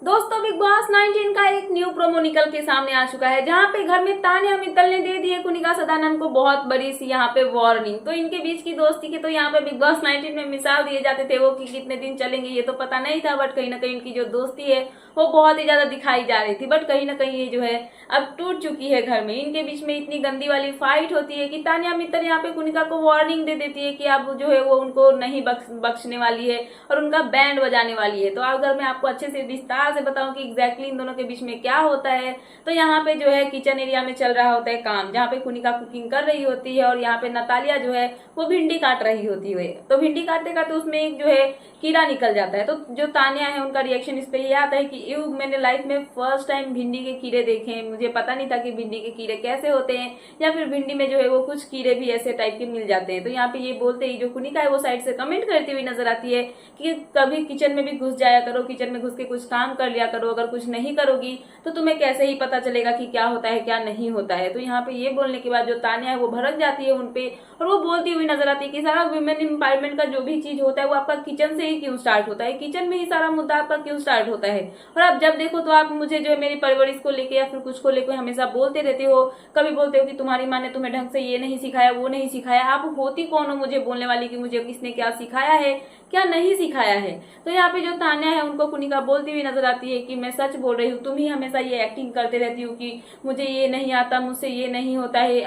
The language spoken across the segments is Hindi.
दोस्तों बिग बॉस 19 का एक न्यू प्रोमो निकल के सामने आ चुका है, जहां पे घर में तान्या मित्तल ने दे दी है कुनिका सदानंद को बहुत बड़ी सी यहाँ पे वार्निंग। तो इनके बीच की दोस्ती की तो यहाँ पे बिग बॉस 19 में मिसाल दिए जाते थे, वो कि कितने दिन चलेंगे ये तो पता नहीं था, बट कहीं ना कहीं इनकी जो दोस्ती है वो बहुत ही ज्यादा दिखाई जा रही थी। बट कहीं ना कहीं ये जो है अब टूट चुकी है। घर में इनके बीच में इतनी गंदी वाली फाइट होती है कि तान्या मित्तल यहाँ पे कुनिका को वार्निंग दे देती है कि अब जो है वो उनको नहीं बख्शने वाली है और उनका बैंड बजाने वाली है। तो अगर मैं आपको अच्छे से विस्तार से बताऊं कि एग्जैक्टली इन दोनों के बीच में क्या होता है, तो यहाँ पे जो है किचन एरिया में चल रहा होता है काम, जहाँ पे कुनिका कुकिंग कर रही होती है और यहाँ पे नतालिया जो है वो भिंडी काट रही होती है। तो भिंडी काटते काटते उसमें एक जो है कीड़ा निकल जाता है। तो जो तान्या है उनका रिएक्शन इस पे ये आता है कि यू मैंने लाइफ में फर्स्ट टाइम भिंडी के कीड़े देखे हैं, मुझे पता नहीं था कि भिंडी के कीड़े कैसे होते हैं, या फिर भिंडी में जो है वो कुछ कीड़े भी ऐसे टाइप के मिल जाते हैं। तो यहाँ पे ये बोलते ही जो कुनिका है वो साइड से कमेंट करती हुई नजर आती है कि कभी किचन में भी घुस जाया करो, किचन में घुस के कुछ काम कर लिया करो, अगर कुछ नहीं करोगी तो तुम्हें कैसे ही पता चलेगा कि क्या होता है क्या नहीं होता है। तो यहाँ पे ये बोलने के बाद जो तान्या है वो भड़क जाती है उनपे और वो बोलती हुई नजर आती है कि सारा वुमेन एम्पावरमेंट का जो भी चीज होता है वो आपका किचन से ही क्यों स्टार्ट होता है, किचन में ही सारा मुद्दा आपका क्यों स्टार्ट होता है। और आप जब देखो तो आप मुझे जो है मेरी परवरिश को लेके या फिर कुछ को लेकर हमेशा बोलते रहते हो। कभी बोलते हो कि तुम्हारी माँ ने तुम्हें ढंग से ये नहीं सिखाया वो नहीं सिखाया। आप होती कौन हो मुझे बोलने वाली कि मुझे किसने क्या सिखाया है क्या नहीं सिखाया है। तो यहाँ पे जो तान्या है उनको कुनिका बोलती हुई नजर आती है कि मैं सच बोल रही हूँ, तुम ही हमेशा ये एक्टिंग करते रहती हो कि मुझे ये नहीं आता, मुझसे ये नहीं होता है,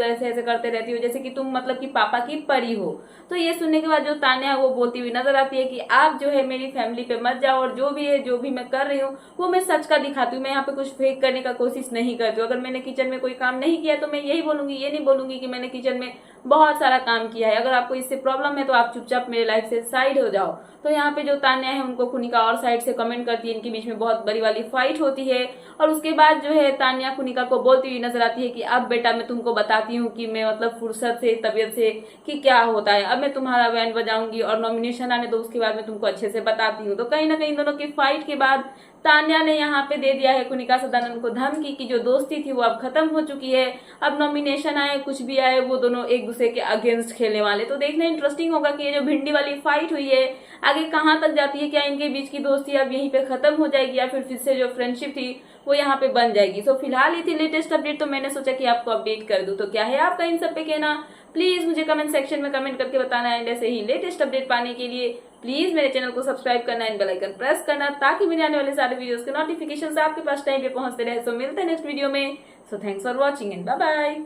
ऐसे ऐसे करते रहती हो जैसे कि तुम मतलब कि पापा की परी हो। तो ये सुनने के बाद जो तान्या है वो बोलती हुई नजर आती है कि आप जो है मेरी फैमिली पे मत जाओ, और जो भी है जो भी मैं कर रही हूँ वो मैं सच का दिखाती हूँ, मैं यहाँ पे कुछ फेक करने का कोशिश नहीं करती हूँ। अगर मैंने किचन में कोई काम नहीं किया तो मैं यही बोलूंगी, ये नहीं बोलूंगी कि मैंने किचन में बहुत सारा काम किया है। अगर आपको इससे प्रॉब्लम है तो आप चुपचाप मेरे लाइफ से साइड हो जाओ। तो यहाँ पे जो तान्या है उनको कुनिका और साइड से कमेंट करती है, इनके बीच में बहुत बड़ी वाली फाइट होती है। और उसके बाद जो है तान्या कुनिका को बोलती हुई नजर आती है कि अब बेटा मैं तुमको बताती हूँ कि मैं मतलब फुर्सत से तबियत से कि क्या होता है, अब मैं तुम्हारा बैंड बजाऊंगी और नॉमिनेशन आने दो उसके बाद मैं तुमको अच्छे से बताती हूँ। तो कहीं ना कहीं दोनों की फाइट के बाद तान्या ने यहाँ पे दे दिया है कुनिका सदानंद को धमकी कि जो दोस्ती थी वो अब खत्म हो चुकी है, अब नॉमिनेशन आए कुछ भी आए वो दोनों एक दूसरे के अगेंस्ट खेलने वाले। तो देखना इंटरेस्टिंग होगा कि ये जो भिंडी वाली फाइट हुई है आगे कहाँ तक जाती है, क्या इनके बीच की दोस्ती अब यहीं पे खत्म हो जाएगी या फिर से जो फ्रेंडशिप थी वो यहाँ पे बन जाएगी। सो फिलहाल ये थी लेटेस्ट अपडेट, तो मैंने सोचा कि आपको अपडेट कर दूं। तो क्या है आपका इन सब पे कहना, प्लीज मुझे कमेंट सेक्शन में कमेंट करके बताना है। ऐसे ही लेटेस्ट अपडेट पाने के लिए प्लीज मेरे चैनल को सब्सक्राइब करना एंड बेल आइकन प्रेस करना, ताकि मेरे आने वाले सारे वीडियोस के नोटिफिकेशन आपके पास टाइम पे पहुंचते रहे। सो मिलते हैं नेक्स्ट वीडियो में। So thanks for watching and bye bye.